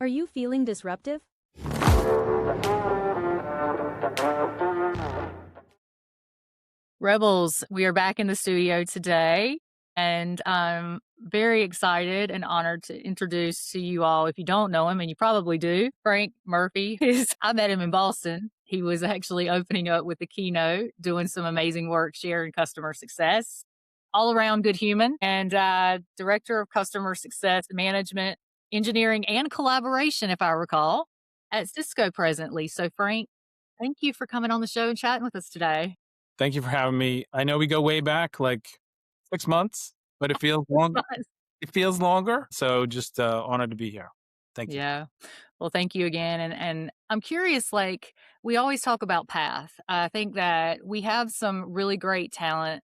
Are you feeling disruptive? Rebels, we are back in the studio today, and I'm very excited and honored to introduce to you all, if you don't know him, and you probably do, Frank Murphy. I met him in Boston. He was actually opening up with the keynote, doing some amazing work, sharing customer success, all around good human, and director of customer success management, engineering, and collaboration, if I recall, at Cisco presently. So, Frank, thank you for coming on the show and chatting with us today. Thank you for having me. I know we go way back, like 6 months, but it feels long. It feels longer. So just honored to be here. Thank you. Yeah. Well, thank you again. And I'm curious, like we always talk about path. I think that we have some really great talent,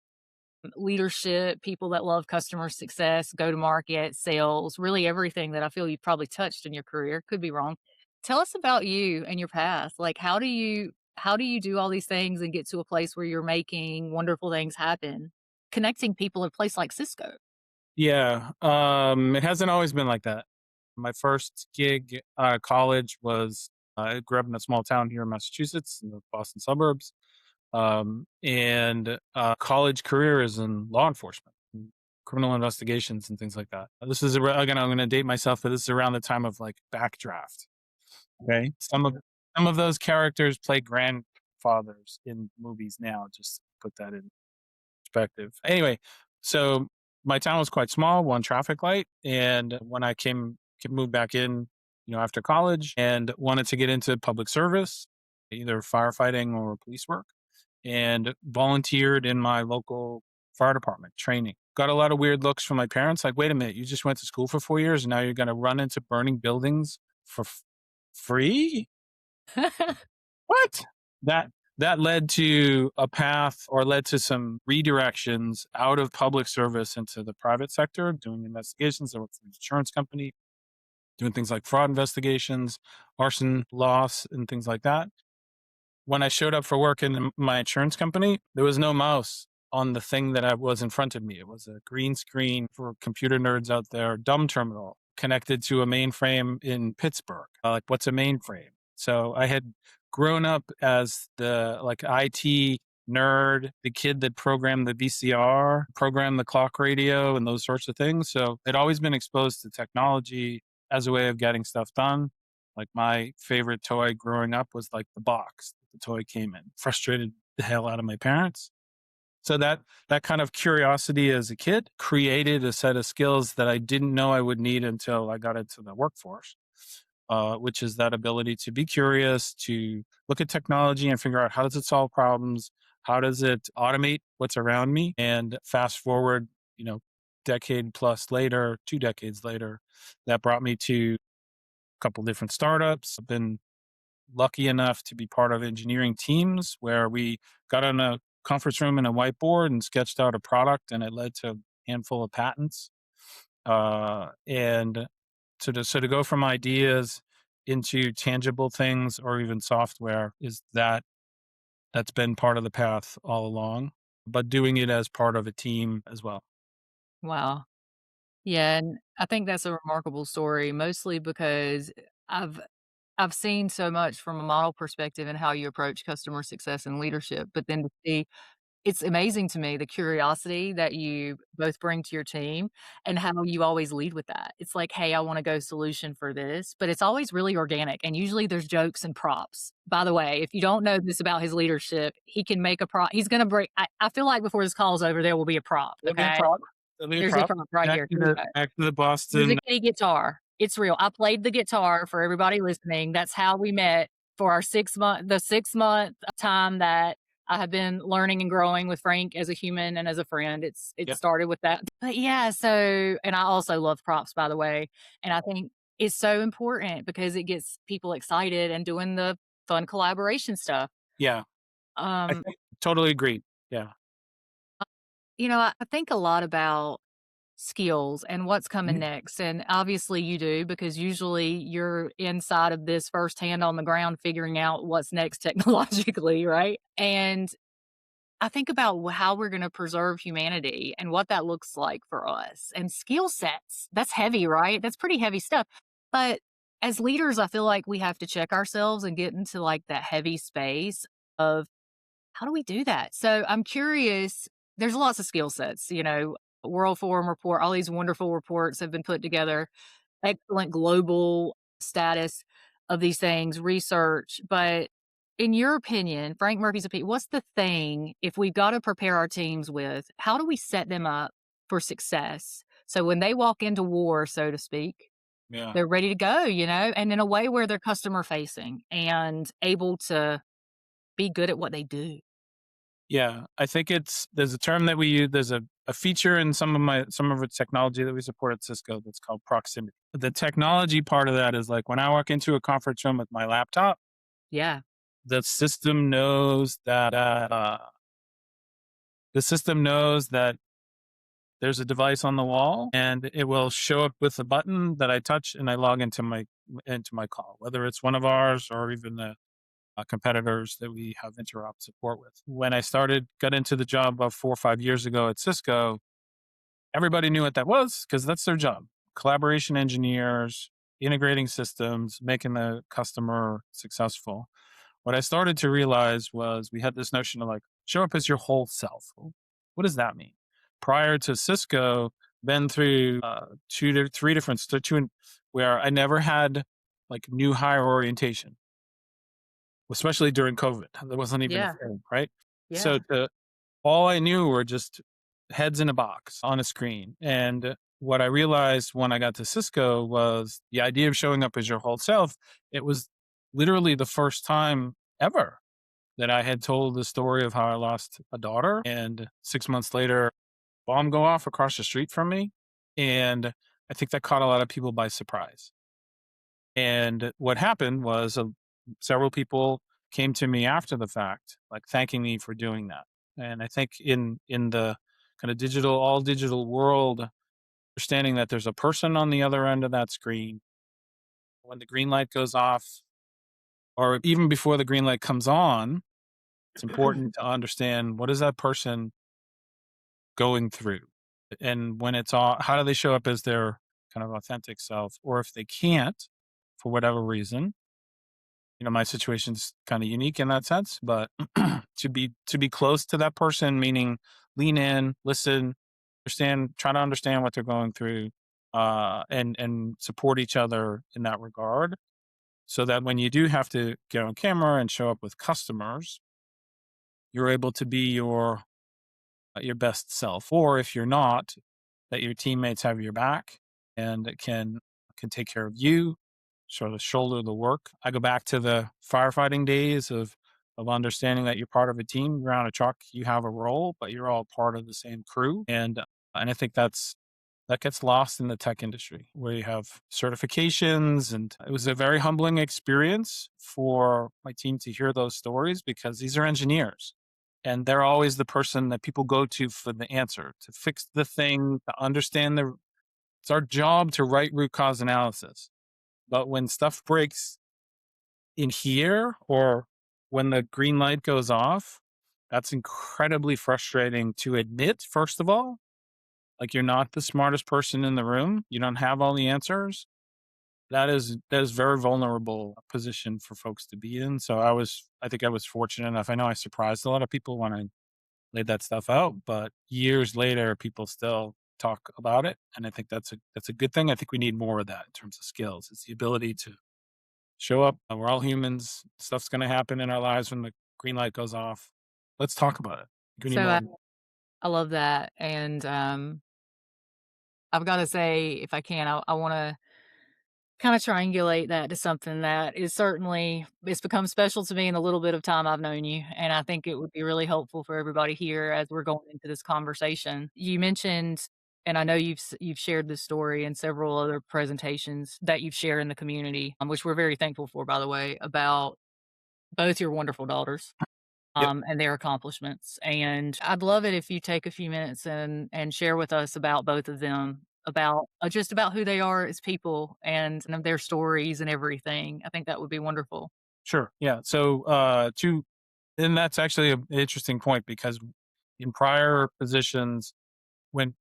leadership, people that love customer success, go to market, sales, really everything that I feel you've probably touched in your career. Could be wrong. Tell us about you and your path. Like how do you do all these things and get to a place where you're making wonderful things happen, connecting people at a place like Cisco? Yeah. It hasn't always been like that. My first gig out of college was I grew up in a small town here in Massachusetts, in the Boston suburbs. And college career is in law enforcement, criminal investigations, and things like that. This is again, I'm going to date myself, but this is around the time of like Backdraft. Okay, some of those characters play grandfathers in movies now. Just to put that in perspective. Anyway, so my town was quite small, one traffic light, and when I moved back in, after college, and wanted to get into public service, either firefighting or police work, and volunteered in my local fire department training. Got a lot of weird looks from my parents, like, "Wait a minute, you just went to school for 4 years, and now you're going to run into burning buildings for free? What?" That that led to a path, or led to some redirections out of public service into the private sector, doing investigations. I worked for an insurance company, doing things like fraud investigations, arson, loss, and things like that. When I showed up for work in my insurance company, there was no mouse on the thing that I was in front of me. It was a green screen, for computer nerds out there, dumb terminal connected to a mainframe in Pittsburgh. Like, what's a mainframe? So I had grown up as the IT nerd, the kid that programmed the VCR, programmed the clock radio, and those sorts of things. So I'd always been exposed to technology as a way of getting stuff done. Like, my favorite toy growing up was like the box that the toy came in. Frustrated the hell out of my parents. So that kind of curiosity as a kid created a set of skills that I didn't know I would need until I got into the workforce, which is that ability to be curious, to look at technology and figure out, how does it solve problems? How does it automate what's around me? And fast forward, decade plus later, 2 decades later, that brought me to a couple different startups. I've been lucky enough to be part of engineering teams where we got on a conference room and a whiteboard and sketched out a product, and it led to a handful of patents. And so to go from ideas into tangible things, or even software, that's been part of the path all along, but doing it as part of a team as well. Wow. Yeah, and I think that's a remarkable story, mostly because I've I've seen so much from a model perspective and how you approach customer success and leadership, but then to see it's amazing to me the curiosity that you both bring to your team and how you always lead with that. It's like, "Hey, I wanna go solution for this," but it's always really organic, and usually there's jokes and props. By the way, if you don't know this about his leadership, he can make a prop he's gonna bring I feel like before this call is over, there will be a prop, There'll be a okay? prop. There'll be a There's a prop. prop right Back here. to Here we the go. back to the There's a Boston. kitty guitar. It's real. I played the guitar for everybody listening. That's how we met for our 6-month time that I have been learning and growing with Frank as a human and as a friend. It Yep. started with that. But yeah, so and I also love props, by the way. And I think it's so important because it gets people excited and doing the fun collaboration stuff. Yeah. I Um, think totally agree. Yeah. I think a lot about skills and what's coming Mhm. next. And obviously you do because usually you're inside of this firsthand on the ground figuring out what's next technologically, right? And I think about how we're going to preserve humanity and what that looks like for us and skill sets. That's heavy, right? That's pretty heavy stuff. But as leaders, I feel like we have to check ourselves and get into, like, that heavy space of how do we do that? So I'm curious, there's lots of skill sets, World Forum Report, all these wonderful reports have been put together, excellent global status of these things, research. But in your opinion, Frank Murphy's opinion, what's the thing if we've got to prepare our teams with, how do we set them up for success? So when they walk into war, so to speak, Yeah. they're ready to go, and in a way where they're customer facing and able to be good at what they do. Yeah, I think there's a term that we use. There's a feature in some of the technology that we support at Cisco that's called proximity. The technology part of that is like when I walk into a conference room with my laptop, Yeah. the system knows that there's a device on the wall, and it will show up with a button that I touch, and I log into my call, whether it's one of ours or even the competitors that we have interop support with. When I got into the job about 4 or 5 years ago at Cisco, everybody knew what that was because that's their job. Collaboration engineers, integrating systems, making the customer successful. What I started to realize was we had this notion of like, show up as your whole self. What does that mean? Prior to Cisco, been through two to three different where I never had like new hire orientation, especially during COVID. That wasn't even a Yeah. thing, right? So Yeah. all I knew were just heads in a box on a screen. And what I realized when I got to Cisco was the idea of showing up as your whole self. It was literally the first time ever that I had told the story of how I lost a daughter. And 6 months later, bomb go off across the street from me. And I think that caught a lot of people by surprise. And what happened was several people came to me after the fact, like thanking me for doing that. And I think in the kind of all digital world, understanding that there's a person on the other end of that screen when the green light goes off, or even before the green light comes on, it's important to understand what is that person going through, and when it's all, how do they show up as their kind of authentic self, or if they can't for whatever reason. My situation's kind of unique in that sense, but to be close to that person, meaning lean in, listen, try to understand what they're going through, and support each other in that regard, so that when you do have to get on camera and show up with customers, you're able to be your best self. Or if you're not, that your teammates have your back and can take care of you, sort of shoulder the work. I go back to the firefighting days of understanding that you're part of a team. You're on a truck, you have a role, but you're all part of the same crew. And I think that gets lost in the tech industry where you have certifications. And it was a very humbling experience for my team to hear those stories because these are engineers and they're always the person that people go to for the answer, to fix the thing, to understand it's our job to write root cause analysis. But when stuff breaks in here, or when the green light goes off, that's incredibly frustrating to admit, first of all. Like, you're not the smartest person in the room. You don't have all the answers. That is very vulnerable position for folks to be in. So I think I was fortunate enough. I know I surprised a lot of people when I laid that stuff out, but years later, people still talk about it. And I think that's a good thing. I think we need more of that in terms of skills. It's the ability to show up. We're all humans. Stuff's going to happen in our lives when the green light goes off. Let's talk about it. We need So more. I love that, and, I've gotta say, if I can, I wanna kinda triangulate that to something that is certainly it's become special to me in the little bit of time I've known you, and I think it would be really helpful for everybody here as we're going into this conversation. You mentioned, and I know you've shared this story in several other presentations that you've shared in the community, which we're very thankful for, by the way, about both your wonderful daughters, Yep. and their accomplishments. And I'd love it if you take a few minutes and share with us about both of them, about just about who they are as people and their stories and everything. I think that would be wonderful. Sure. Yeah. So, and that's actually an interesting point because in prior positions, when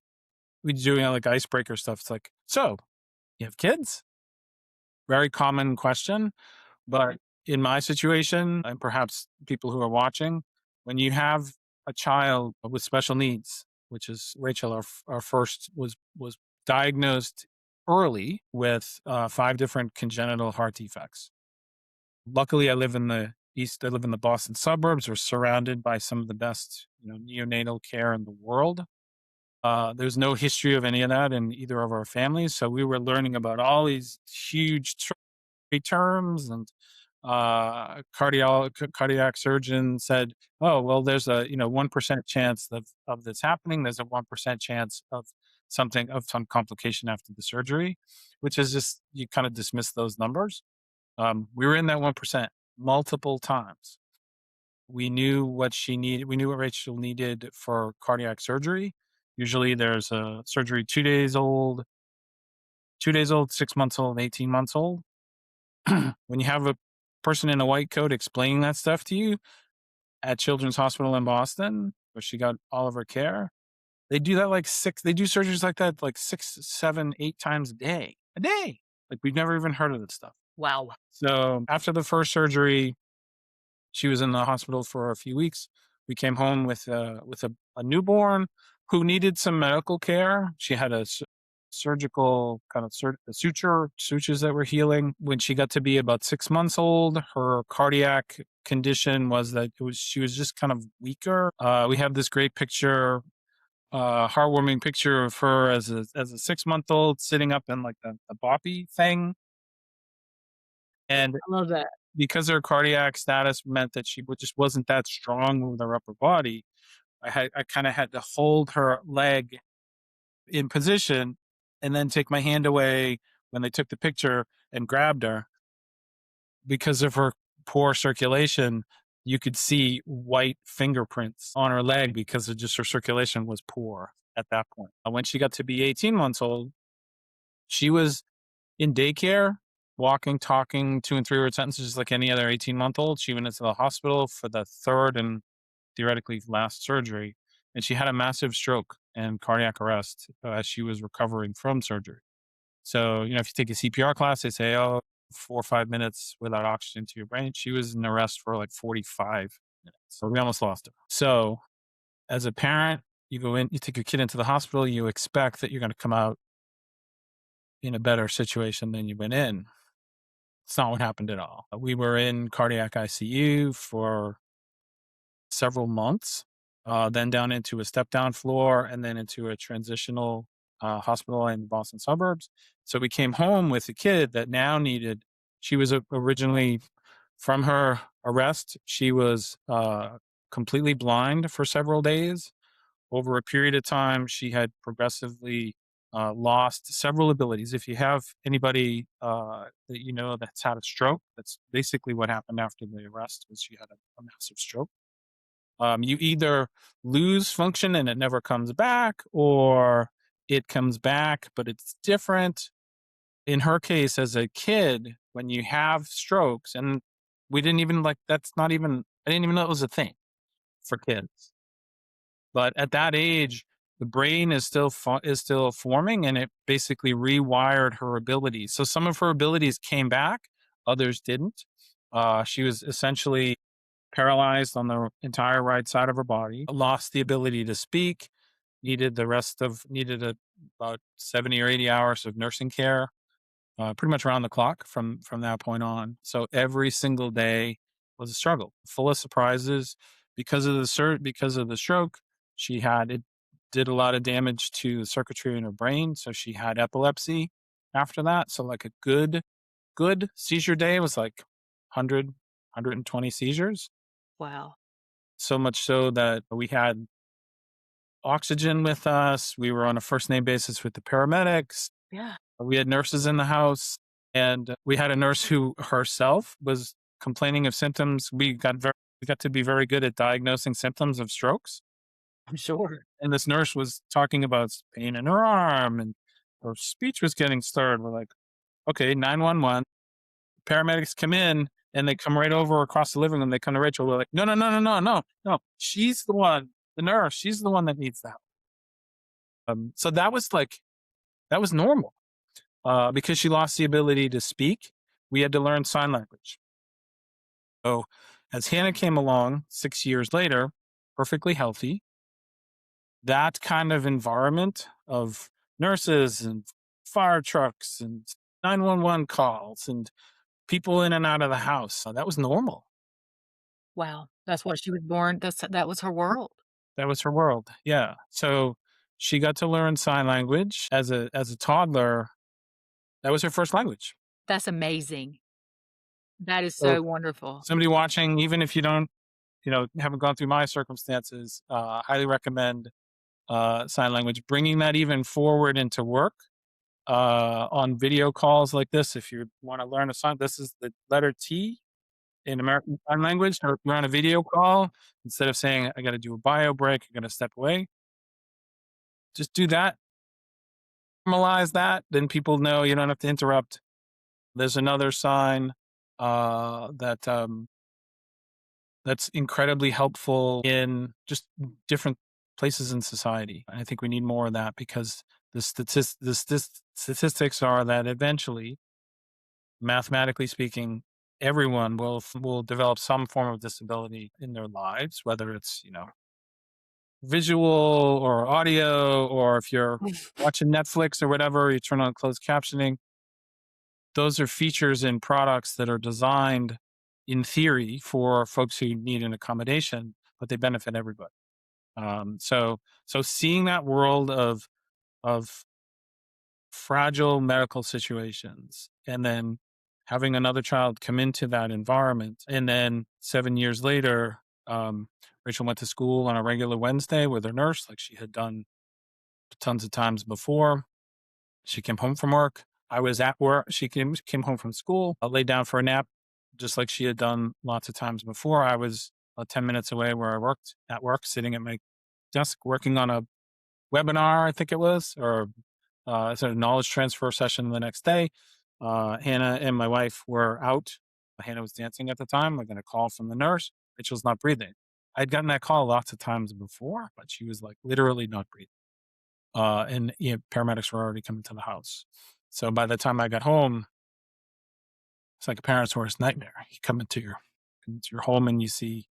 we do like icebreaker stuff, it's like, so you have kids? Very common question. But in my situation, and perhaps people who are watching, when you have a child with special needs, which is Rachel, our first was diagnosed early with 5 different congenital heart defects. Luckily, I live in the east. I live in the Boston suburbs. We're surrounded by some of the best, neonatal care in the world. There's no history of any of that in either of our families, so we were learning about all these huge terms, and cardiac surgeon said, "Oh, well, there's a 1% chance of this happening. There's a 1% chance of some complication after the surgery," which is just you kind of dismiss those numbers. We were in that 1% multiple times. We knew what she needed. We knew what Rachel needed for cardiac surgery. Usually, there's a surgery 2 days old, 6 months old, 18 months old. When you have a person in a white coat explaining that stuff to you at Children's Hospital in Boston, where she got all of her care, they do that they do surgeries like that like 6, 7, 8 times a day. Like we've never even heard of this stuff. Wow. So after the first surgery, she was in the hospital for a few weeks. We came home with a newborn who needed some medical care. She had a surgical kind of sutures that were healing. When she got to be about 6 months old, her cardiac condition was that she was just kind of weaker. We have this great picture, heartwarming picture of her as a 6 month old sitting up in like the boppy thing, and I love that. because her cardiac status meant that she just wasn't that strong with her upper body, I kind of had to hold her leg in position and then take my hand away when they took the picture and grabbed her. Because of her poor circulation, you could see white fingerprints on her leg because of just her circulation was poor at that point. When she got to be 18 months old, she was in daycare, walking, talking 2 and 3 word sentences just like any other 18-month-old. She went into the hospital for the third and theoretically last surgery, and she had a massive stroke and cardiac arrest as she was recovering from surgery. So, if you take a CPR class, they say, oh, 4 or 5 minutes without oxygen to your brain. She was in arrest for like 45 minutes. So we almost lost her. So as a parent, you go in, you take your kid into the hospital, you expect that you're going to come out in a better situation than you went in. It's not what happened at all. We were in cardiac ICU for several months, then down into a step down floor, and then into a transitional hospital in the Boston suburbs. So we came home with a kid that now she was originally, from her arrest, she was completely blind for several days. Over a period of time, she had progressively lost several abilities. If you have anybody that you know that's had a stroke, that's basically what happened after the arrest. Was she had a massive stroke. You either lose function and it never comes back, or it comes back but it's different. In her case, as a kid, when you have strokes, and we didn't even that's not even, I didn't even know it was a thing for kids. But at that age, the brain is still forming, and it basically rewired her abilities. So some of her abilities came back, others didn't. She was essentially paralyzed on the entire right side of her body, lost the ability to speak, needed about 70 or 80 hours of nursing care, pretty much around the clock from that point on. So every single day was a struggle, full of surprises. Because of the stroke, it did a lot of damage to the circuitry in her brain. So she had epilepsy after that. So like a good seizure day was like 120 seizures. Wow. So much so that we had oxygen with us. We were on a first name basis with the paramedics. Yeah. We had nurses in the house, and we had a nurse who herself was complaining of symptoms. We got to be very good at diagnosing symptoms of strokes. I'm sure. And this nurse was talking about pain in her arm, and her speech was getting slurred. We're like, okay, 911. Paramedics come in, and they come right over across the living room. They come to Rachel. We're like, no, no, no, no, no, no, no. She's the one, the nurse. She's the one that needs that. So that was normal because she lost the ability to speak. we had to learn sign language. So as Hannah came along 6 years later, perfectly healthy, that kind of environment of nurses and fire trucks and 911 calls and people in and out of the house, that was normal. Wow, that's what she was born that was her world. That was her world. Yeah. So she got to learn sign language as a toddler. That was her first language. That's amazing. That is So so wonderful. somebody watching, even if you don't, haven't gone through my circumstances, highly recommend sign language. Bringing that even forward into work on video calls like this. If you want to learn a sign, this is the letter T in American Sign Language. Or if you're on a video call, instead of saying I got to do a bio break, I got to step away, just do that. Normalize that. Then people know you don't have to interrupt. There's another sign that that's incredibly helpful in just different places in society. I think we need more of that because statistics are that eventually, mathematically speaking, everyone will develop some form of disability in their lives, whether it's visual or audio, or if you're watching Netflix or whatever, you turn on closed captioning. Those are features in products that are designed in theory for folks who need an accommodation, but they benefit everybody. So seeing that world of fragile medical situations, and then having another child come into that environment, and then 7 years later, Rachel went to school on a regular Wednesday with her nurse, like she had done tons of times before. She came home from work. I was at work. She came home from school. I laid down for a nap, just like she had done lots of times before. I was 10 minutes away where I worked at work, sitting at my desk, working on a webinar, I think it was, or it's a knowledge transfer session the next day. Hannah and my wife were out. Hannah was dancing at the time. I got a call from the nurse. Rachel's not breathing. I'd gotten that call lots of times before, but she was like literally not breathing. And paramedics were already coming to the house. So by the time I got home, it's like a parent's worst nightmare. You come into your home and you see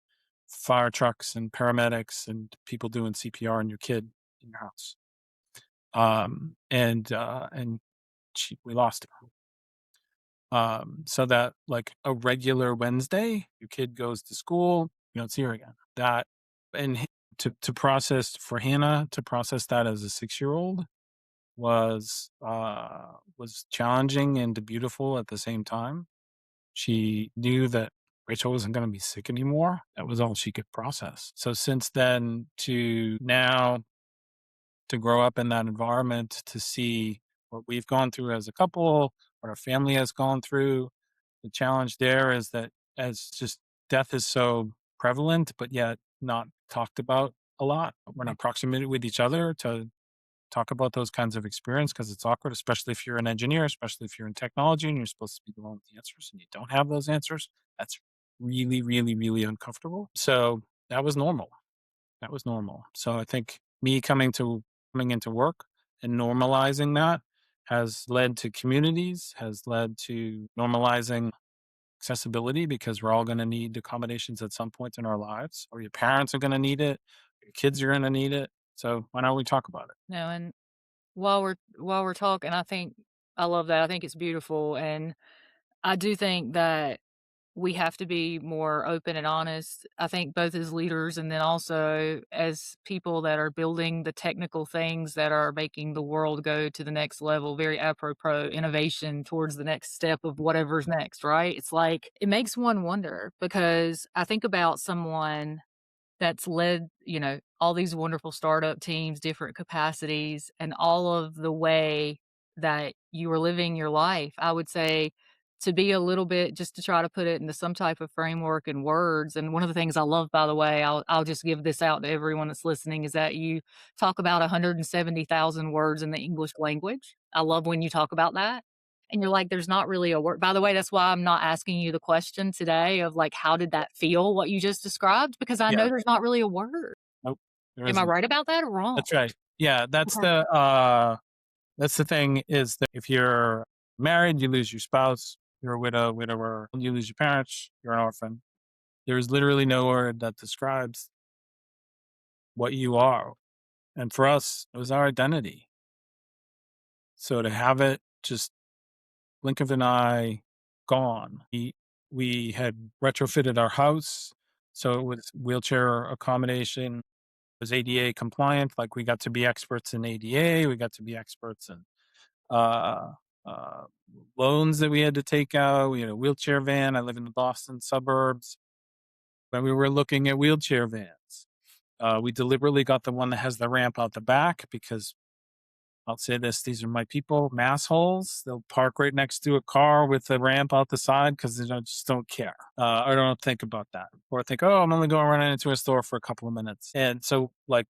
fire trucks and paramedics and people doing CPR on your kid in your house. And we lost her. So that, like, a regular Wednesday, your kid goes to school, you don't see her again. That and to process for Hannah to process that as a 6-year-old was challenging and beautiful at the same time. She knew that Rachel wasn't going to be sick anymore. That was all she could process. So since then to now, to grow up in that environment, to see what we've gone through as a couple, what our family has gone through. The challenge there is that, as just death is so prevalent, but yet not talked about a lot. We're not proximate with each other to talk about those kinds of experience because it's awkward, especially if you're an engineer, especially if you're in technology and you're supposed to be the one with the answers and you don't have those answers. That's really, really, really uncomfortable. So that was normal. That was normal. So I think me coming into work and normalizing that has led to communities, has led to normalizing accessibility, because we're all going to need accommodations at some point in our lives, or your parents are going to need it, your kids are going to need it. So why don't we talk about it? No, and while we're talking, I think I love that. I think it's beautiful, and I do think that we have to be more open and honest. I think both as leaders and then also as people that are building the technical things that are making the world go to the next level, very apropos innovation towards the next step of whatever's next, right? It's like it makes one wonder because I think about someone that's led, all these wonderful startup teams, different capacities, and all of the way that you were living your life. I would say to be a little bit just to try to put it into some type of framework and words. And one of the things I love, by the way, I'll just give this out to everyone that's listening, is that you talk about 170,000 words in the English language. I love when you talk about that. And you're like, there's not really a word. By the way, that's why I'm not asking you the question today of like, how did that feel, what you just described? Because I Yeah. know there's not really a word. Nope. There Am I isn't. right about that or wrong? That's right. Yeah. Okay. That's the thing, is that if you're married, you lose your spouse. you're a widower, you lose your parents, you're an orphan. There's literally no word that describes what you are. And for us, it was our identity. So to have it just blink of an eye, gone. We had retrofitted our house, so it was wheelchair accommodation. It was ADA compliant. Like we got to be experts in ADA, we got to be experts in uh, uh, loans that we had to take out. We had a wheelchair van. I live in the Boston suburbs. When we were looking at wheelchair vans, we deliberately got the one that has the ramp out the back because I'll say this, these are my people, massholes. They'll park right next to a car with a ramp out the side because they just don't care. I don't think about that. Or think, oh, I'm only going running into a store for a couple of minutes. And so, like,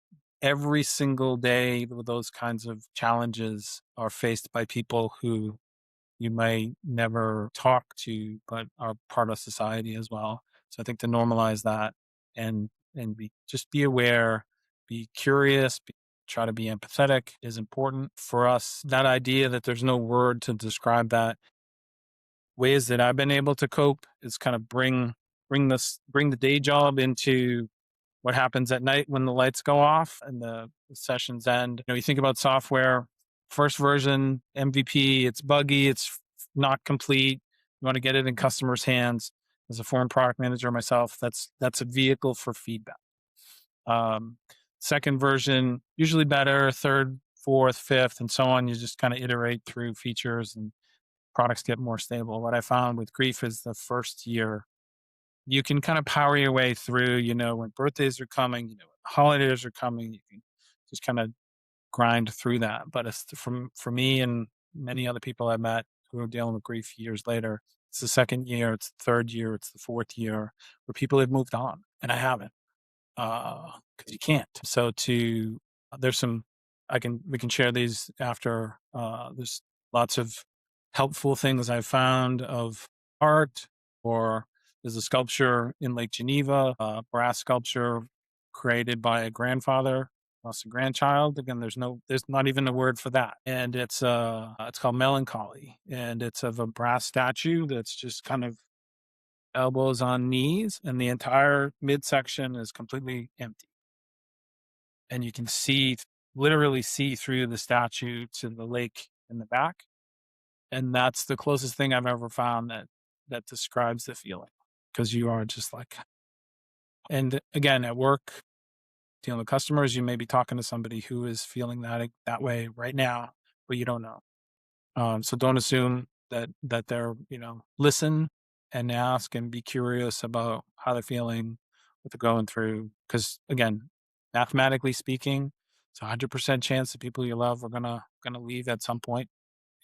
every single day, those kinds of challenges are faced by people who you may never talk to, but are part of society as well. So I think to normalize that and be aware, be curious, try to be empathetic is important for us. That idea that there's no word to describe that. Ways that I've been able to cope is kind of bring the day job into what happens at night when the lights go off and the sessions end. You think about software, first version, MVP, it's buggy, it's not complete. You want to get it in customers' hands. As a foreign product manager myself, that's a vehicle for feedback. Um, Second version, usually better, third, fourth, fifth, and so on. You just kind of iterate through features and products get more stable. What I found with grief is the first year you can kind of power your way through, when birthdays are coming, when holidays are coming, you can just kind of grind through that. But it's for me and many other people I've met who are dealing with grief years later, it's the second year, it's the third year, it's the fourth year where people have moved on and I haven't, because you can't. So there's some, we can share these after, there's lots of helpful things I've found of art, or there's a sculpture in Lake Geneva, a brass sculpture created by a grandfather, lost a grandchild. Again, there's not even a word for that. And it's called Melancholy. And it's of a brass statue that's just kind of elbows on knees, and the entire midsection is completely empty. And you can literally see through the statue to the lake in the back. And that's the closest thing I've ever found that describes the feeling, because you are just like, and again, at work, dealing with customers, you may be talking to somebody who is feeling that way right now, but you don't know. So don't assume that they're, listen and ask and be curious about how they're feeling, what they're going through. Because again, mathematically speaking, it's 100% chance that people you love are gonna leave at some point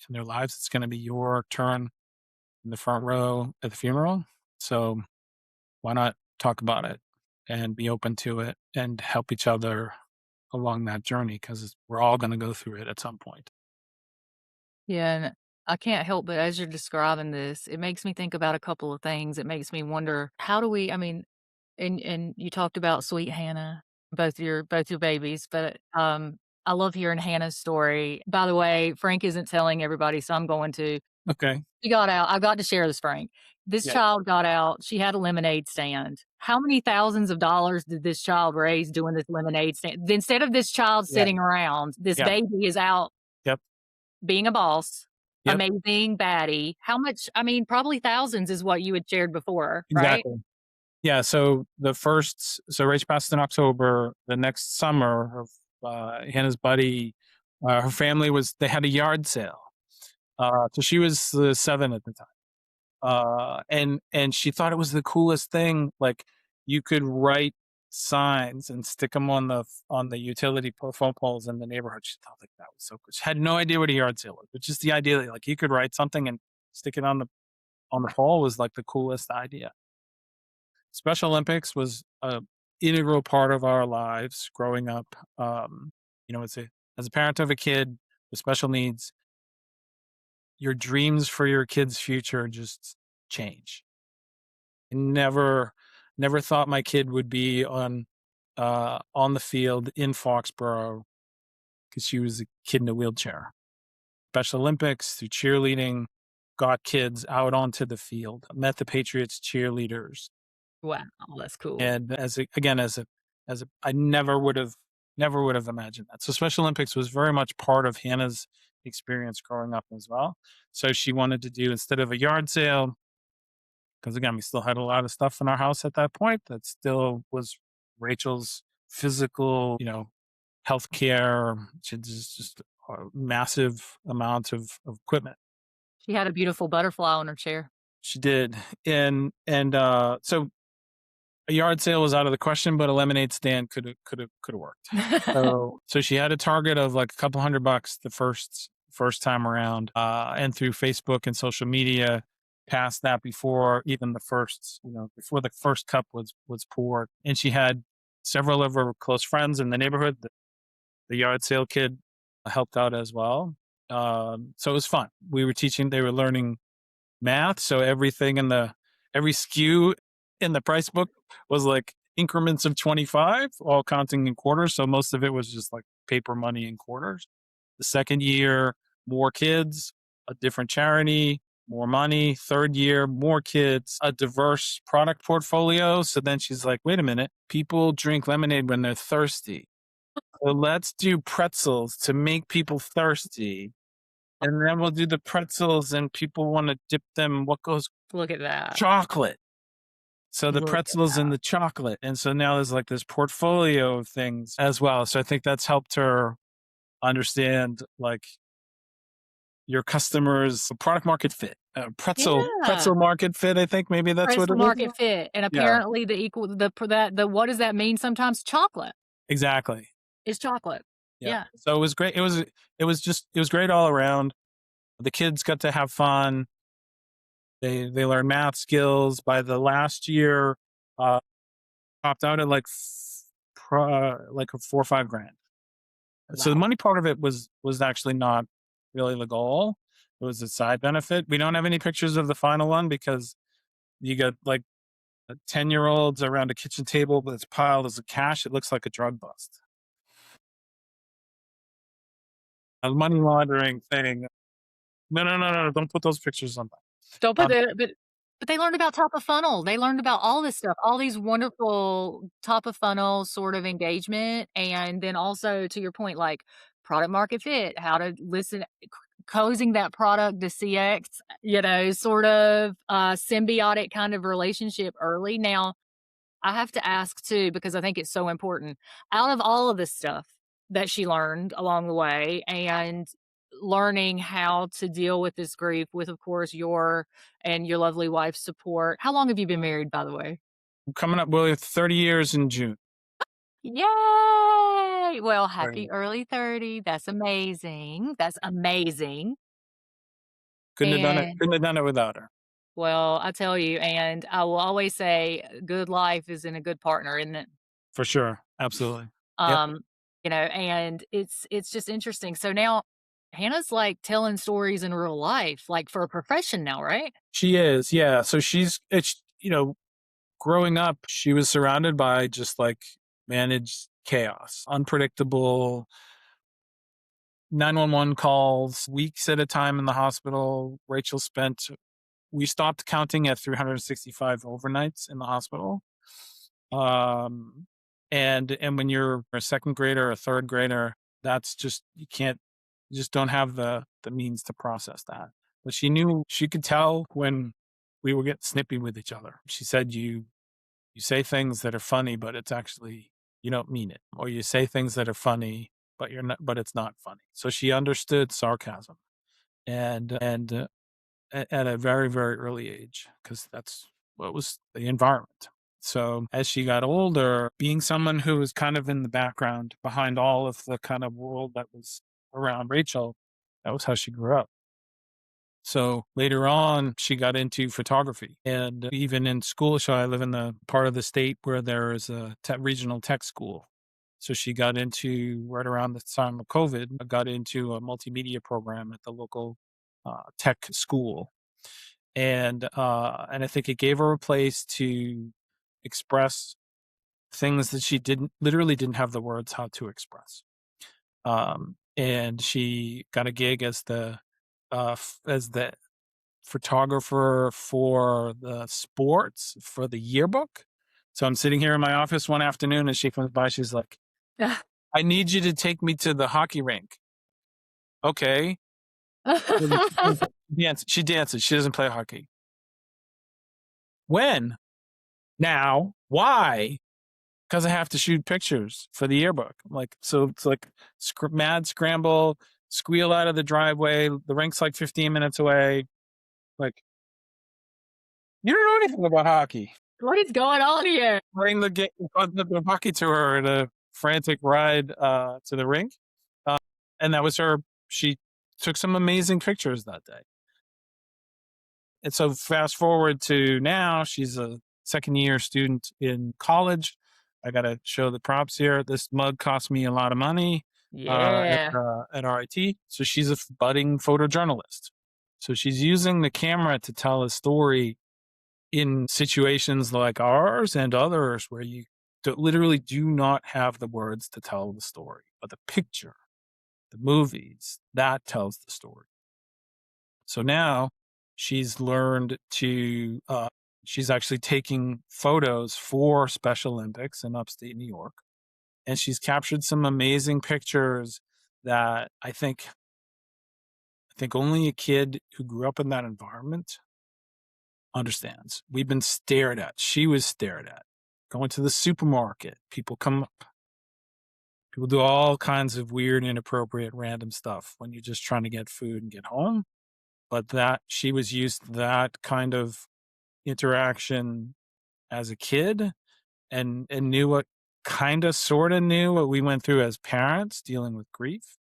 in their lives. It's gonna be your turn in the front row at the funeral. So why not talk about it and be open to it and help each other along that journey? Because we're all gonna go through it at some point. Yeah, and I can't help but as you're describing this, it makes me think about a couple of things. It makes me wonder, how do we, I mean, and you talked about sweet Hannah, both your babies, but, I love hearing Hannah's story. By the way, Frank isn't telling everybody, so I'm going to. Okay. She got out. I've got to share this, Frank. This Yeah. child got out. She had a lemonade stand. How many thousands of dollars did this child raise doing this lemonade stand? Instead of this child Yeah. sitting around, this Yeah. baby is out Yep. being a boss, Yep. amazing baddie. How much? I mean, probably thousands is what you had shared before, right? Exactly. Yeah. So race passed in October. The next summer, Hannah's buddy, her family they had a yard sale. So she was 7 at the time. And she thought it was the coolest thing. Like you could write signs and stick them on the utility phone poles in the neighborhood. She thought like that was so cool. She had no idea what a yard sale was, but just the idea that like you could write something and stick it on the pole was like the coolest idea. Special Olympics was a integral part of our lives growing up. As a parent of a kid with special needs, your dreams for your kid's future just change. I never thought my kid would be on the field in Foxborough because she was a kid in a wheelchair. Special Olympics through cheerleading, got kids out onto the field, met the Patriots cheerleaders, Wow, that's cool. and as a I never would have imagined that. So Special Olympics was very much part of Hannah's experience growing up as well. So she wanted to do, instead of a yard sale, because again, we still had a lot of stuff in our house at that point that still was Rachel's physical, healthcare. She had just a massive amount of equipment. She had a beautiful butterfly on her chair. She did, and so a yard sale was out of the question, but a lemonade stand could have worked. So she had a target of like a couple $100 the first time around, and through Facebook and social media, past that before even before the first cup was poured, and she had several of her close friends in the neighborhood. The yard sale kid helped out as well. So it was fun. They were learning math. So every SKU in the price book was like increments of 25, all counting in quarters. So most of it was just like paper money in quarters. The second year, more kids, a different charity, more money. Third year, more kids, a diverse product portfolio. So then she's like, wait a minute, people drink lemonade when they're thirsty. So let's do pretzels to make people thirsty. And then we'll do the pretzels and people want to dip them. What goes? Look at that. Chocolate. So the Look at pretzels and that. the chocolate. And so now there's like this portfolio of things as well. So I think that's helped her understand like your customers product market fit, Yeah. pretzel market fit. I think maybe that's Price what for it is. market fit, and Yeah, apparently the what does that mean sometimes? Chocolate exactly. is chocolate. Yeah. Yeah. So it was great. It was great all around. The kids got to have fun. They learned math skills. By the last year, uh, topped out at like a 4 or 5 grand. So the Wow. money part of it was actually not really the goal. It was a side benefit. We don't have any pictures of the final one because you got like 10-year-olds around a kitchen table that's piled as a cash. It looks like a drug bust. A money laundering thing. No, no, no, no. Don't put those pictures on. Don't put Um, the but they learned about top of funnel. They learned about all this stuff, all these wonderful top of funnel sort of engagement, and then also to your point, like product market fit, how to listen, closing that product to CX, sort of symbiotic kind of relationship early. Now, I have to ask too, because I think it's so important. Out of all of this stuff that she learned along the way and learning how to deal with this grief with, of course, your and your lovely wife's support. How long have you been married, by the way? coming up, well, 30 years in June. Yay! Well, Right. happy early 30. That's amazing. That's amazing. Couldn't have done it. And Couldn't have done it without her. well, I tell you, and I will always say, good life is in a good partner, isn't it? For sure. Absolutely. Yep. Um, and it's just interesting. So now Hannah's like telling stories in real life, like for a profession now, right? She is. Yeah. So growing up, she was surrounded by just like managed chaos, unpredictable 911 calls, weeks at a time in the hospital. We stopped counting at 365 overnights in the hospital. Um, and when you're a second grader or a third grader, that's just, you just don't have the means to process that. But she could tell when we were getting snippy with each other. She said, you say things that are funny, but it's actually, you don't mean it. Or you say things that are funny, but it's not funny. So she understood sarcasm and at a very, very early age, because that's what was the environment. So as she got older, being someone who was kind of in the background behind all of the kind of world that was around Rachel, that was how she grew up. So later on, she got into photography. And even in school, so I live in the part of the state where there is a regional tech school. So she got into, right around the time of COVID, got into a multimedia program at the local tech school. And I think it gave her a place to express things that she literally didn't have the words how to express. And she got a gig as the photographer for the sports for the yearbook. So I'm sitting here in my office one afternoon and she comes by. She's like, I need you to take me to the hockey rink. Okay. She dances. She doesn't play hockey. When? Now? Why? Because I have to shoot pictures for the yearbook. I'm like, so it's like mad scramble, squeal out of the driveway. The rink's like 15 minutes away. Like, you don't know anything about hockey. What is going on here? Bring the hockey to her in a frantic ride to the rink. Uh, and that was her. She took some amazing pictures that day. And so fast forward to now, she's a second year student in college. I got to show the props here. This mug cost me a lot of money Yeah. at RIT. So she's a budding photojournalist. So she's using the camera to tell a story in situations like ours and others where you literally do not have the words to tell the story, but the picture, the movies, that tells the story. So now she's learned to, she's actually taking photos for Special Olympics in upstate New York. And she's captured some amazing pictures that I think only a kid who grew up in that environment understands. We've been stared at. She was stared at. Going to the supermarket, people come up. People do all kinds of weird, inappropriate, random stuff when you're just trying to get food and get home. But that she was used to that kind of interaction as a kid and knew what kind of sort of knew what we went through as parents dealing with grief.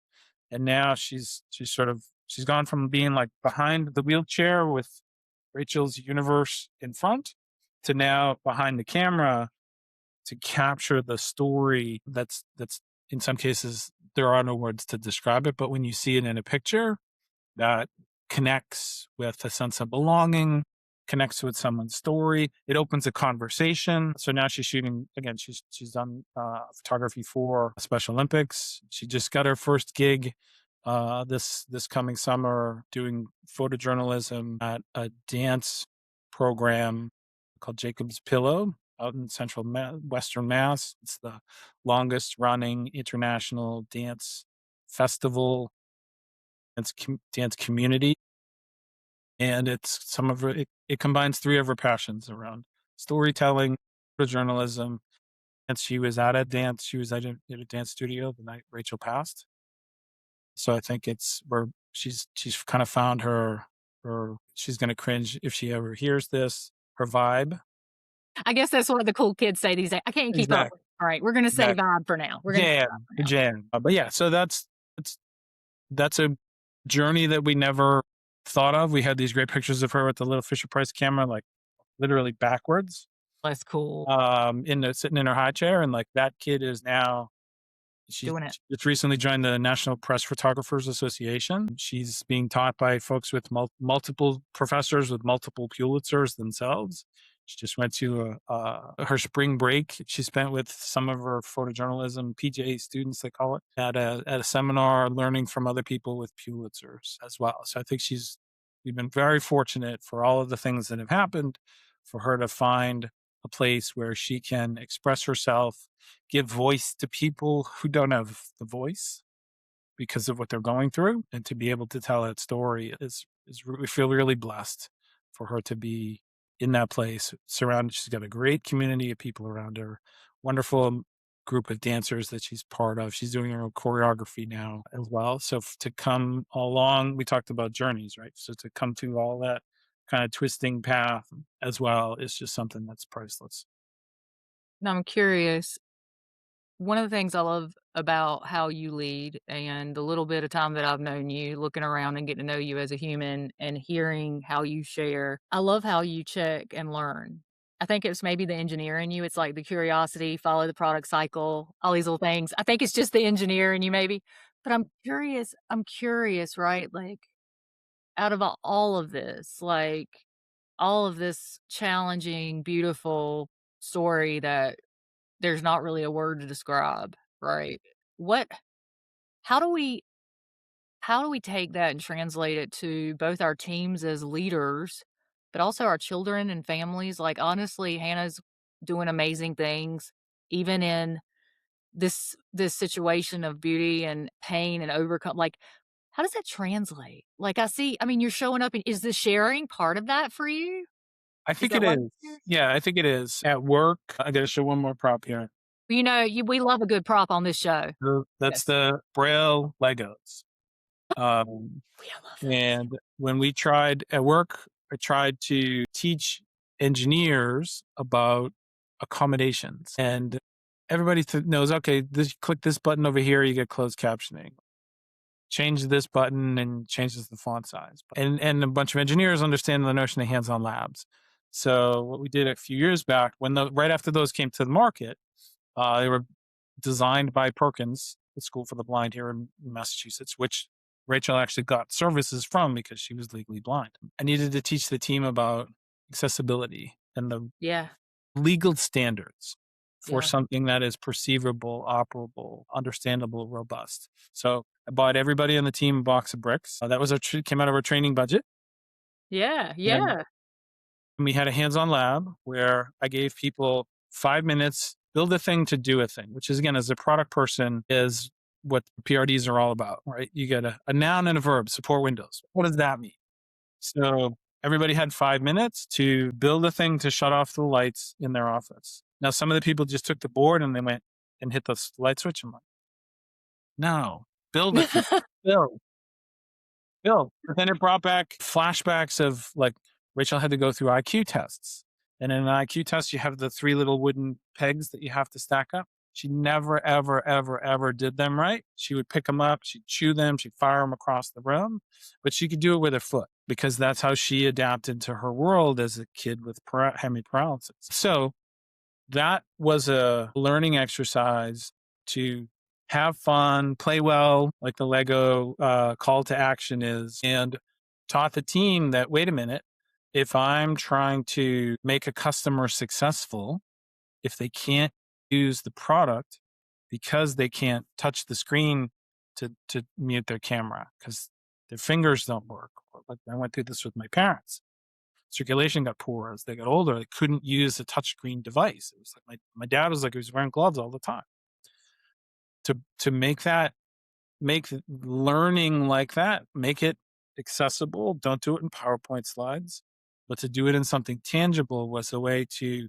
And now she's gone from being like behind the wheelchair with Rachel's universe in front to now behind the camera to capture the story that's in some cases there are no words to describe it, but when you see it in a picture that connects with a sense of belonging, connects with someone's story. It opens a conversation. So now she's shooting again. She's done photography for Special Olympics. She just got her first gig this coming summer doing photojournalism at a dance program called Jacob's Pillow out in Western Mass. It's the longest running international dance festival dance community. And it's some of it combines three of her passions around storytelling, journalism. And she was at a dance studio the night Rachel passed. So I think it's where she's kind of found her she's gonna cringe if she ever hears this, her vibe. I guess that's what the cool kids say these days. I can't keep up Exactly. with it. All right, we're gonna say Exactly. vibe for now. We're gonna say Jam, vibe for the now. jam. But yeah, so that's a journey that we never thought of. We had these great pictures of her with the little Fisher Price camera, like literally backwards, That's cool. sitting in her high chair, and like that kid is now she Doing it. just recently joined the National Press Photographers Association. She's being taught by folks with multiple professors with multiple Pulitzers themselves. She just went to her spring break. She spent with some of her photojournalism PJ students, they call it, at a seminar, learning from other people with Pulitzers as well. So I think we've been very fortunate for all of the things that have happened, for her to find a place where she can express herself, give voice to people who don't have the voice because of what they're going through, and to be able to tell that story we feel really blessed for her to be in that place surrounded. She's got a great community of people around her, wonderful group of dancers that she's part of. She's doing her own choreography now as well. So to come along, we talked about journeys, right? So to come through all that kind of twisting path as well is just something that's priceless. Now I'm curious, one of the things I love about how you lead and the little bit of time that I've known you, looking around and getting to know you as a human and hearing how you share, I love how you check and learn. I think it's maybe the engineer in you. It's like the curiosity, follow the product cycle, all these little things. I think it's just the engineer in you, maybe. But I'm curious, right? Like, out of all of this, like, all of this challenging, beautiful story that there's not really a word to describe, right? What how do we how do we take that and translate it to both our teams as leaders, but also our children and families? Like, honestly, Hannah's doing amazing things even in this situation of beauty and pain and overcome like, how does that translate? Like, I mean, you're showing up and is the sharing part of that for you? I Is think that it why is. you're here? Yeah, I think it is. At work, I gotta show one more prop here. You know, we love a good prop on this show. That's Yes. the Braille Legos. Um, We love those. and when we tried at work, I tried to teach engineers about accommodations, and everybody knows, okay, this click this button over here, you get closed captioning. Change this button and changes the font size. And a bunch of engineers understand the notion of hands-on labs. So what we did a few years back, when the right after those came to the market, they were designed by Perkins, the School for the Blind here in Massachusetts, which Rachel actually got services from because she was legally blind. I needed to teach the team about accessibility and the Yeah, legal standards for yeah. something that is perceivable, operable, understandable, robust. So I bought everybody on the team a box of bricks. That was came out of our training budget, Yeah, and yeah. we had a hands-on lab where I gave people 5 minutes, build a thing to do a thing, which is again, as a product person, is what PRDs are all about, right? You get a noun and a verb, support Windows. What does that mean? So everybody had 5 minutes to build a thing to shut off the lights in their office. Now, some of the people just took the board and they went and hit the light switch. I'm like, no, build a thing, build, build. But then it brought back flashbacks of like Rachel had to go through IQ tests. And in an IQ test, you have the three little wooden pegs that you have to stack up. She never, ever, ever, ever did them right. She would pick them up, she'd chew them, she'd fire them across the room, but she could do it with her foot because that's how she adapted to her world as a kid with hemiparalysis. So that was a learning exercise to have fun, play well, like the Lego call to action is, and taught the team that, wait a minute, if I'm trying to make a customer successful, if they can't use the product because they can't touch the screen to mute their camera because their fingers don't work. Like I went through this with my parents. Circulation got poor as they got older. They couldn't use a touchscreen device. It was like my dad was like he was wearing gloves all the time. To make learning like that, make it accessible. Don't do it in PowerPoint slides, but to do it in something tangible was a way to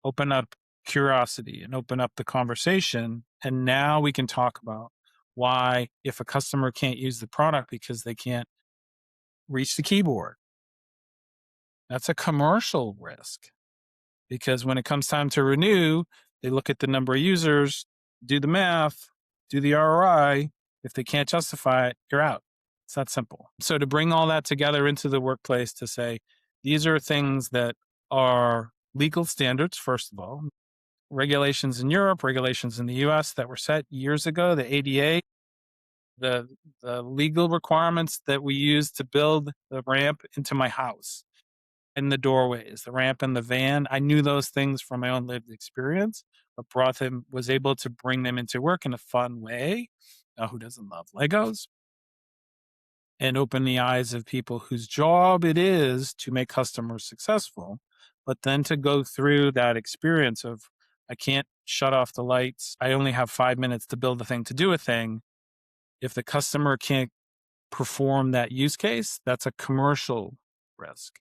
open up curiosity and open up the conversation. And now we can talk about why, if a customer can't use the product because they can't reach the keyboard, that's a commercial risk. Because when it comes time to renew, they look at the number of users, do the math, do the ROI. If they can't justify it, you're out. It's that simple. So to bring all that together into the workplace to say, these are things that are legal standards, first of all, regulations in Europe, regulations in the US that were set years ago, the ADA, the, the legal requirements that we use to build the ramp into my house in the doorways, the ramp in the van. I knew those things from my own lived experience, but was able to bring them into work in a fun way. Who doesn't love Legos? And open the eyes of people whose job it is to make customers successful, but then to go through that experience of, I can't shut off the lights. I only have 5 minutes to build a thing to do a thing. If the customer can't perform that use case, that's a commercial risk.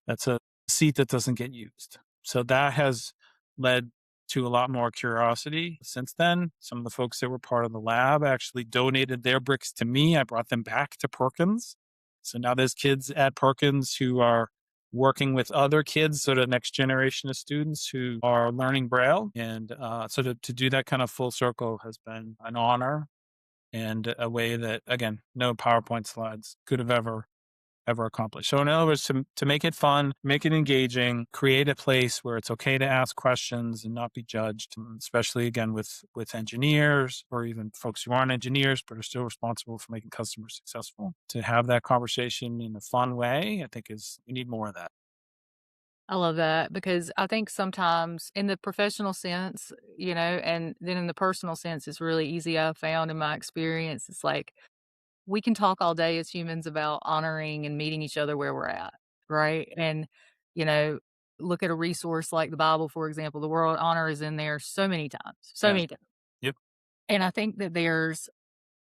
That's a seat that doesn't get used. So that has led to a lot more curiosity since then. Some of the folks that were part of the lab actually donated their bricks to me. I brought them back to Perkins. So now there's kids at Perkins who are working with other kids, so the next generation of students who are learning Braille. And so to do that kind of full circle has been an honor and a way that, again, no PowerPoint slides could have ever accomplished. So in other words, to make it fun, make it engaging, create a place where it's okay to ask questions and not be judged, especially again with engineers or even folks who aren't engineers but are still responsible for making customers successful. To have that conversation in a fun way, I think we need more of that. I love that because I think sometimes in the professional sense, and then in the personal sense, it's really easy. I've found in my experience, it's like we can talk all day as humans about honoring and meeting each other where we're at, right? And, you know, look at a resource like the Bible, for example, the word honor is in there so Yeah. many times. Yep. And I think that there's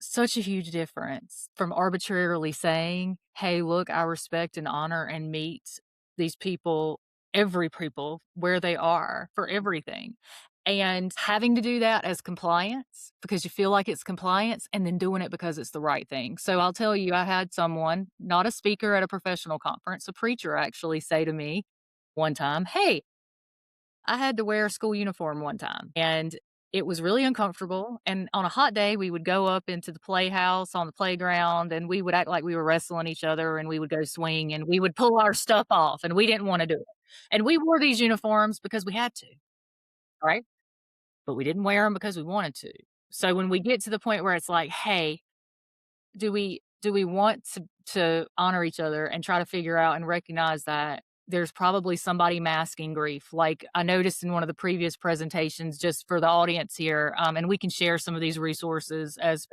such a huge difference from arbitrarily saying, "Hey, look, I respect and honor and meet these people, every people where they are for everything." And having to do that as compliance because you feel like it's compliance and then doing it because it's the right thing. So I'll tell you, I had someone, not a speaker at a professional conference, a preacher actually say to me one time, "Hey, I had to wear a school uniform one time, and it was really uncomfortable, and on a hot day, we would go up into the playhouse on the playground, and we would act like we were wrestling each other, and we would go swing, and we would pull our stuff off, and we didn't wanna do it. And we wore these uniforms because we had to, right? But we didn't wear them because we wanted to. So when we get to the point where it's like, "Hey, do we want to honor each other and try to figure out and recognize that there's probably somebody masking grief?" Like I noticed in one of the previous presentations, just for the audience here, and we can share some of these resources as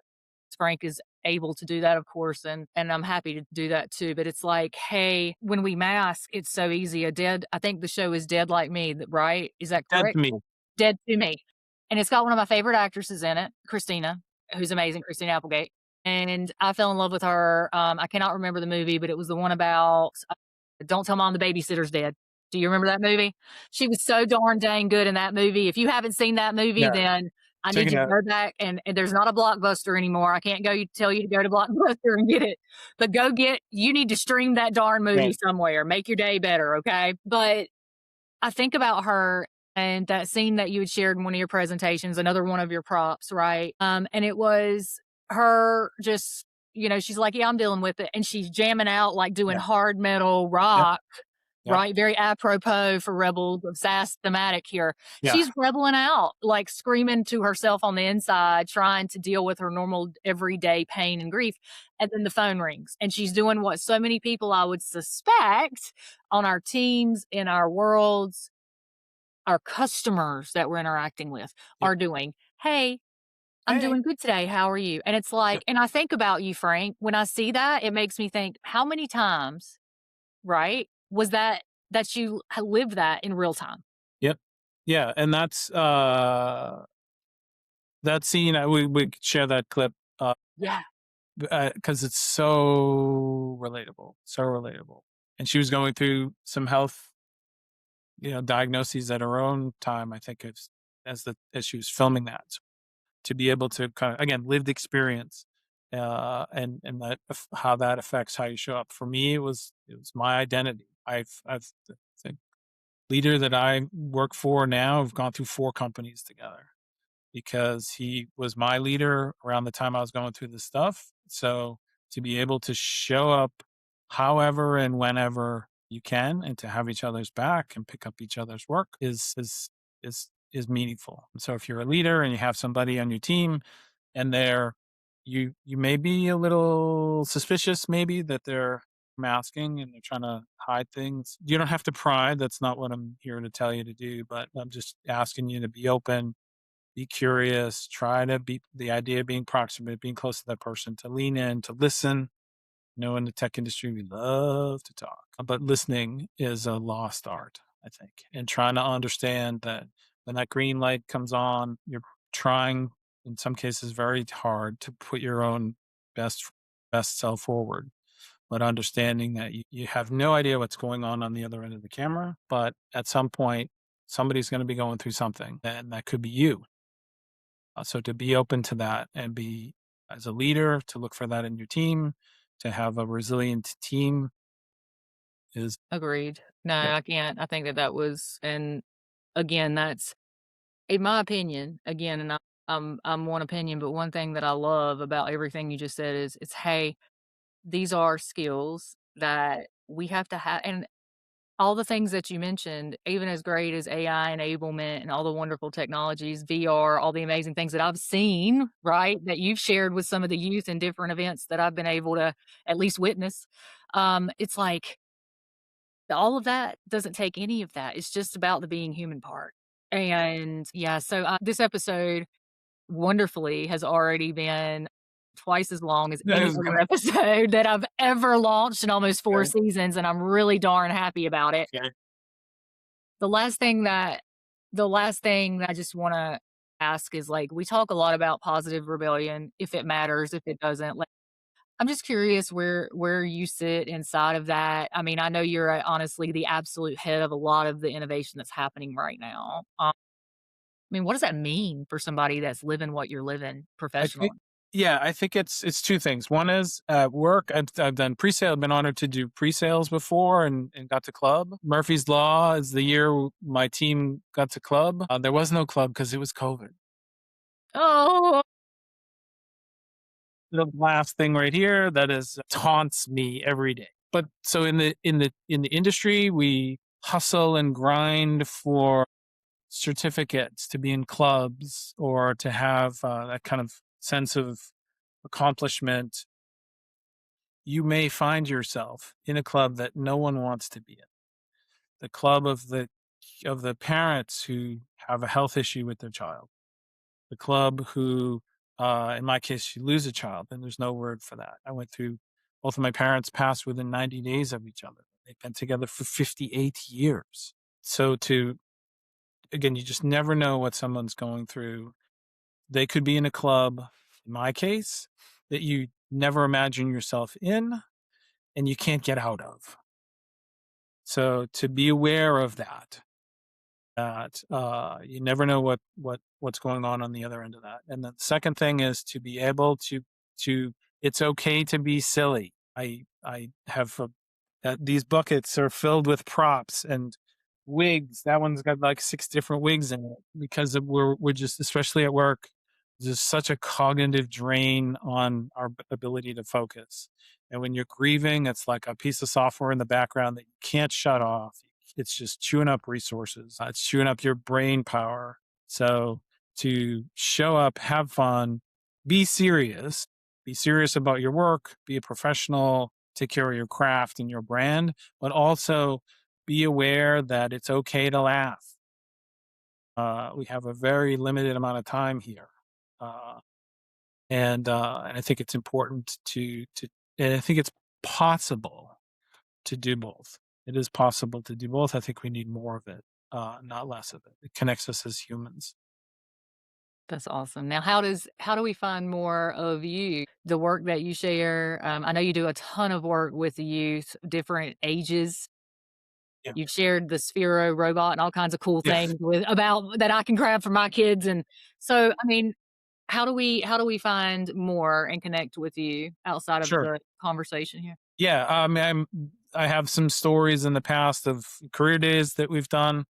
Frank is able to do that, of course, and I'm happy to do that too. But it's like, hey, when we mask, it's so easy. I think the show is Dead Like Me, right? Is that Dead to correct? me. Dead to Me. And it's got one of my favorite actresses in it, Christina, who's amazing, Christina Applegate. And I fell in love with her. I cannot remember the movie, but it was the one about Don't Tell Mom the Babysitter's Dead. Do you remember that movie? She was so darn dang good in that movie. If you haven't seen that movie, Yeah. then I Check need it you to out. go back and there's not a Blockbuster anymore. I can't tell you to go to Blockbuster and get it. But you need to stream that darn movie Right. somewhere. Make your day better, okay? But I think about her and that scene that you had shared in one of your presentations, another one of your props, right? And it was her just, she's like, "Yeah, I'm dealing with it." And she's jamming out, like doing Yeah. hard metal Yep. rock, Yep. right? Very apropos for Rebels of SaaS thematic here. Yeah. She's rebelling out, like screaming to herself on the inside, trying to deal with her normal everyday pain and grief. And then the phone rings, and she's doing what so many people I would suspect on our teams, in our worlds, our customers that we're interacting with Yep. are doing. "Hey, I'm Hey. doing good today. How are you?" And it's Yep. like, and I think about you, Frank, when I see that, it makes me think, how many times, right, was that you lived that in real time? Yep. Yeah, and that scene, we could share that clip, Yeah. because it's so relatable, so relatable. And she was going through some health, diagnoses at her own time, I think as she was filming that. So to be able to kind of, again, lived experience, and how that affects how you show up. For me, it was my identity. I've the leader that I work for now, have gone through 4 companies together because he was my leader around the time I was going through this stuff. So to be able to show up however and whenever you can and to have each other's back and pick up each other's work is meaningful. And so if you're a leader and you have somebody on your team and you may be a little suspicious maybe that they're masking and they're trying to hide things. You don't have to pry. That's not what I'm here to tell you to do, but I'm just asking you to be open, be curious, try to be the idea of being proximate, being close to that person, to lean in, to listen. In the tech industry, we love to talk, but listening is a lost art, I think. And trying to understand that when that green light comes on, you're trying, in some cases, very hard to put your own best best self forward, but understanding that you have no idea what's going on the other end of the camera. But at some point, somebody's going to be going through something, and that could be you. So to be open to that and be, as a leader, to look for that in your team, to have a resilient team is, Agreed. No, yeah, I can't. I think that was, and again, that's in my opinion, again, and I'm one opinion, but one thing that I love about everything you just said is, hey, these are skills that we have to have. And all the things that you mentioned, even as great as AI enablement and all the wonderful technologies, VR, all the amazing things that I've seen, right, that you've shared with some of the youth in different events that I've been able to at least witness. It's like all of that doesn't take any of that. It's just about the being human part. And yeah, so this episode wonderfully has already been twice as long as That any is other gonna episode that I've ever launched in almost 4 okay, seasons, and I'm really darn happy about it. okay. The last thing that the last thing that I just wanna ask is, like, we talk a lot about positive rebellion, if it matters, if it doesn't, like, I'm just curious where you sit inside of that. I mean, I know you're, honestly the absolute head of a lot of the innovation that's happening right now. I mean, what does that mean for somebody that's living what you're living I think professionally? yeah, I think it's 2 things. One is at work, I've done pre-sale, I've been honored to do pre-sales before and got to club. Murphy's Law is the year my team got to club. There was no club because it was COVID. Oh, The last thing right here that is taunts me every day. But so in the industry, we hustle and grind for certificates to be in clubs or to have that kind of sense of accomplishment. You may find yourself in a club that no one wants to be in. The club of the parents who have a health issue with their child. The club who, in my case, you lose a child, and there's no word for that. I went through both of my parents passed within 90 days of each other. They've been together for 58 years. So to again, you just never know what someone's going through. They could be in a club, in my case, that you never imagine yourself in and you can't get out of. So to be aware of that, that you never know what's going on the other end of that. And the second thing is to be able to it's okay to be silly. I have these buckets are filled with props and wigs. That one's got like 6 different wigs in it because we're just especially at work. There's such a cognitive drain on our ability to focus. And when you're grieving, it's like a piece of software in the background that you can't shut off. It's just chewing up resources. It's chewing up your brain power. So to show up, have fun, be serious about your work, be a professional, take care of your craft and your brand, but also be aware that it's okay to laugh. We have a very limited amount of time here. Uh, and I think it's important and I think it's possible to do both. It is possible to do both. I think we need more of it, not less of it. It connects us as humans. that's awesome. Now, how do we find more of you? The work that you share, I know you do a ton of work with the youth, different ages. Yeah. You've shared the Sphero robot and all kinds of cool Yeah. things with about that I can grab for my kids, and so, I mean, how do we find more and connect with you outside of Sure. the conversation here? Yeah. I have some stories in the past of career days that we've done.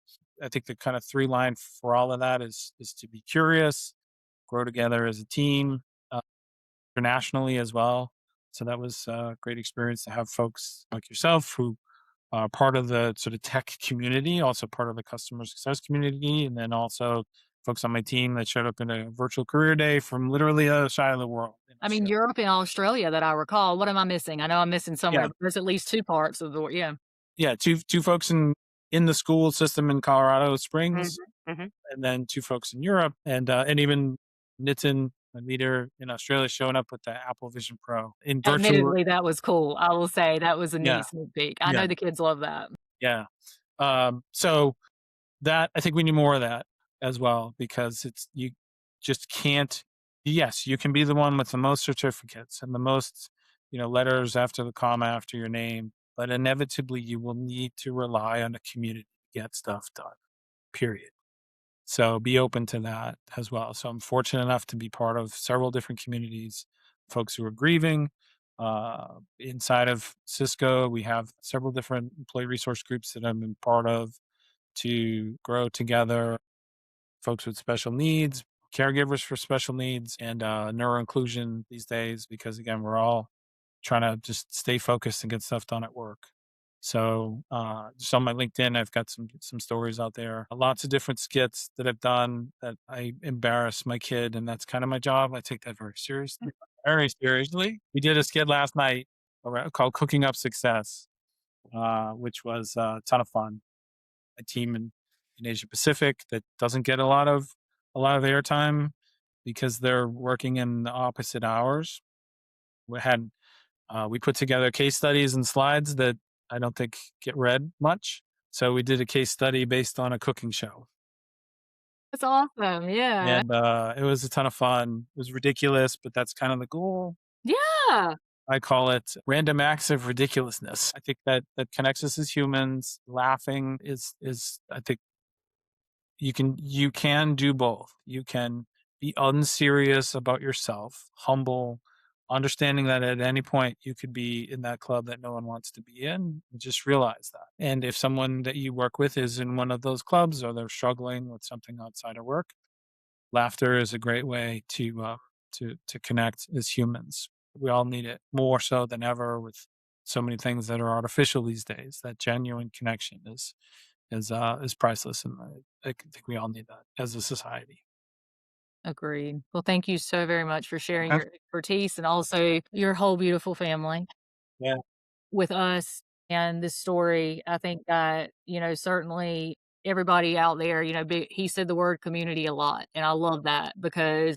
I think the kind of 3 line for all of that is to be curious, grow together as a team, uh, internationally as well. So that was a great experience to have folks like yourself who part of the sort of tech community, also part of the customer success community, and then also folks on my team that showed up in a virtual career day from literally the other side of the world in I mean, Australia. Europe and Australia that I recall. What am I missing? I know I'm missing somewhere, Yeah, but there's at least 2 parts of the yeah. yeah, two folks in the school system in Colorado Mhm, Springs, mhm. and then 2 folks in Europe, and even Nitin, my leader in Australia, showing up with the Apple Vision Pro in virtual. Admittedly, that was cool. I will say that was a Yeah, neat sneak peek. I yeah, know the kids love that. yeah. So that I think we need more of that as well because it's you just can't yes, you can be the one with the most certificates and the most, letters after the comma after your name, but inevitably you will need to rely on a community to get stuff done. Period. So be open to that as well. So I'm fortunate enough to be part of several different communities, folks who are grieving. Inside of Cisco, we have several different employee resource groups that I've been part of to grow together folks with special needs, caregivers for special needs, and neuro inclusion these days because, again, we're all trying to just stay focused and get stuff done at work. So, just on my LinkedIn, I've got some stories out there. Lots of different skits that I've done that I embarrass my kid, and that's kind of my job. I take that very seriously. Very seriously. We did a skit last night called "Cooking Up Success," which was a ton of fun. A team in Asia Pacific that doesn't get a lot of airtime because they're working in the opposite hours. We put together case studies and slides that I don't think get read much. So we did a case study based on a cooking show, That's awesome, yeah. and it was a ton of fun. It was ridiculous, but that's kind of the goal. Yeah, I call it random acts of ridiculousness. I think that connects us as humans. Laughing is I think you can do both. You can be unserious about yourself, humble, understanding that at any point you could be in that club that no one wants to be in. Just realize that. And if someone that you work with is in one of those clubs or they're struggling with something outside of work, laughter is a great way to connect as humans. We all need it more so than ever with so many things that are artificial these days. That genuine connection is priceless, and I think we all need that as a society. agreed. Well, thank you so very much for sharing Okay. your expertise and also your whole beautiful family Yeah. with us and this story. I think that, certainly everybody out there, he said the word community a lot. And I love that because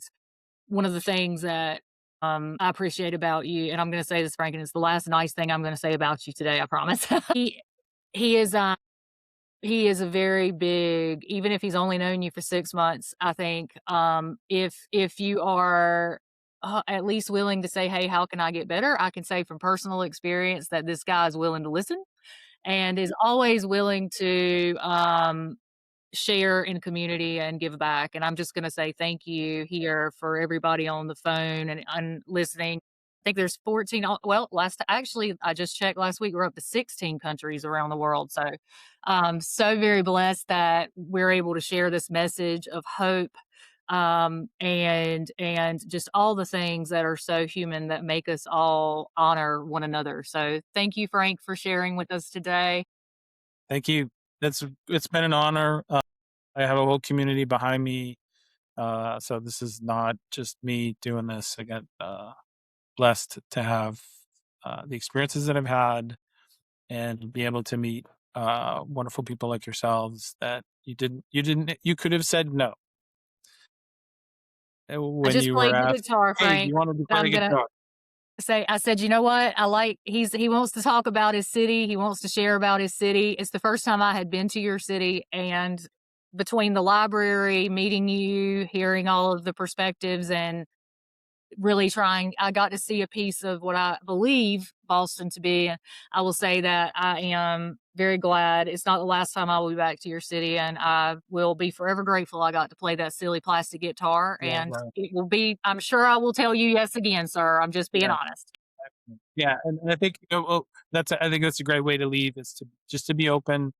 one of the things that I appreciate about you, and I'm going to say this, Frank, and it's the last nice thing I'm going to say about you today, I promise. He is he is a very big, even if he's only known you for 6 months, I think, if you are, at least willing to say, "Hey, how can I get better?" I can say from personal experience that this guy is willing to listen and is always willing to, share in community and give back. And I'm just going to say thank you here for everybody on the phone and listening. I think there's 14. Well, I just checked last week. We're up to 16 countries around the world. So, so very blessed that we're able to share this message of hope, and just all the things that are so human that make us all honor one another. So, thank you, Frank, for sharing with us today. Thank you. It's been an honor. I have a whole community behind me. So this is not just me doing this. I got blessed to have the experiences that I've had and be able to meet wonderful people like yourselves that you could have said no I when just you were played the asked, guitar, "Hey, do Frank, you want to and play the I'm gonna guitar?" I said, "You know what? He wants to talk about his city. He wants to share about his city. It's the first time I had been to your city, and between the library, meeting you, hearing all of the perspectives, and really trying, I got to see a piece of what I believe Boston to be. I will say that I am very glad it's not the last time I will be back to your city, and I will be forever grateful I got to play that silly plastic guitar. Yeah, And well, it will be, I'm sure I will tell you yes again, sir. I'm just being yeah, honest. yeah, and I think I think that's a great way to leave is to just to be open,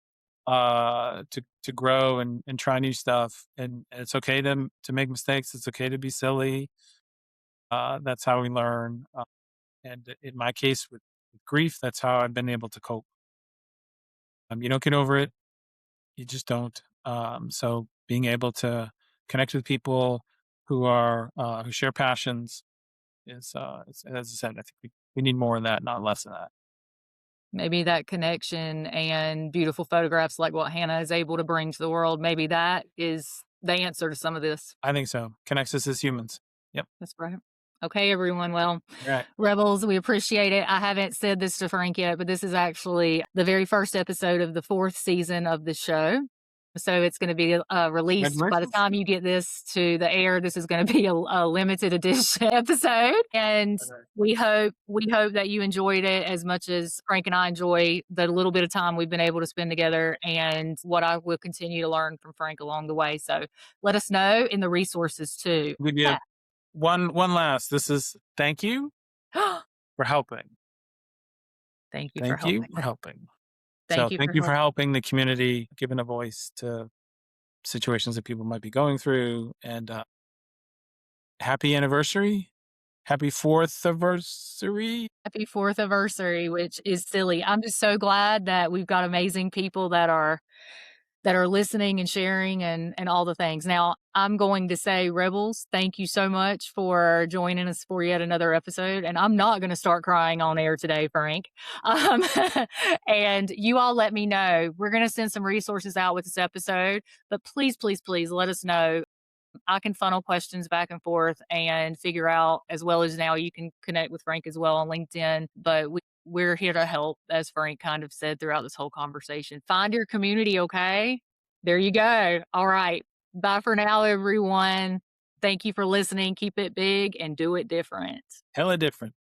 to grow and try new stuff, and it's okay to make mistakes. It's okay to be silly. That's how we learn. And in my case with grief, that's how I've been able to cope. You don't get over it. You just don't. So being able to connect with people who share passions as I said, I think we need more of that, not less of that. Maybe that connection and beautiful photographs like what Hannah is able to bring to the world, maybe that is the answer to some of this. I think so. Connects us as humans. Yep. That's right. Okay, everyone. Well, Right. Rebels, we appreciate it. I haven't said this to Frank yet, but this is actually the very first episode of the fourth season of the show. So it's going to be released by the Congratulations. time you get this to the air. This is going to be a limited edition episode, and Okay. we hope that you enjoyed it as much as Frank and I enjoy the little bit of time we've been able to spend together, and what I will continue to learn from Frank along the way. So let us know in the resources too. We do Yeah. one last. This is thank you for helping. Thank you for Thank you helping. for helping. So Thank you thank for you for helping. helping the community, giving a voice to situations that people might be going through. And happy anniversary. Happy fourth anniversary. Happy fourth anniversary, which is silly. I'm just so glad that we've got amazing people that are listening and sharing and all the things. Now, I'm going to say, Rebels, thank you so much for joining us for yet another episode. And I'm not going to start crying on air today, Frank. Um, and you all let me know. We're going to send some resources out with this episode, but please, please, please let us know I can funnel questions back and forth and figure out, as well as now you can connect with Frank as well on LinkedIn. But we're here to help, as Frank kind of said throughout this whole conversation. Find your community, okay? There you go. All right. Bye for now, everyone. Thank you for listening. Keep it big and do it different. Hella different.